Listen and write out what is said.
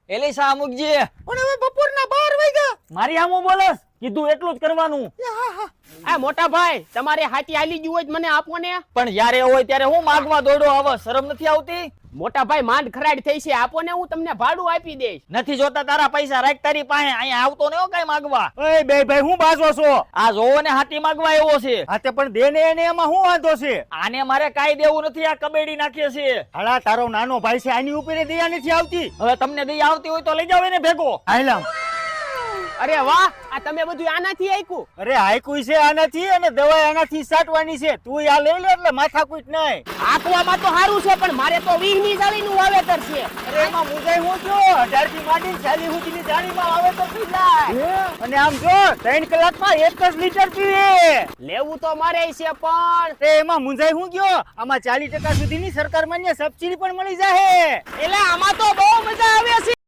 એલી સા મૂકજે. પણ હવે બપોરના 12 વાગ્યા. મારી આમું બોલસ કીધું એટલું જ કરવાનું. આ મોટા ભાઈ તમારે હાથી આલી ગયું હોય મને આપો ને. પણ જ્યારે હોય ત્યારે હું માગવા દોડો આવે, શરમ નથી આવતી? મોટા ભાઈ માંડ ખરાડ થઈ છે, આપો ને, હું તમને ભાડું આપી દઈશ. નથી જોતા તારા પૈસા, રાખ તારી પાસે. અહીંયા આવતો ને કઈ માગવા. ઓય બે ભાઈ હું બાજો છો? આ જોવો ને હાથી માગવા એવો છે. હા તે પણ દેને એને એમાં શું વાંધો છે? આને મારે કાઈ દેવું નથી, આ કબેડી નાખીએ છે. હાલા તારો નાનો ભાઈ છે, આની ઉપર દયા નથી આવતી. હવે તમને દઈ આવતી હોય તો લઈ જાવ એને ભેગો. હાલામ. અરે વાહ, આ તમે બધું આનાથી આયકું. અરે હાઈકુઈ છે આનાથી અને દવા આનાથી સાટવાની છે. તું આ લઈ લે એટલે માથાકૂટ નહીં. આકવામાં તો સારું છે પણ મારે તો 20 ની જાળીનું વાવેતર છે. અરે એમાં મુજાઈ હું જો 18 થી માંડીને 40 સુધીની જાળીમાં વાવેતર થઈ જાય. અને આમ જો 3 કલાકમાં 1 જ લીટર પીવે. લેવું તો મારે છે પણ તે એમાં મુંજાઈ હું ગયો, આમાં 40% સુધીની સરકાર માન્ય સબસિડી પણ મળી જાય. એટલે આમાં તો બહુ મજા આવે છે.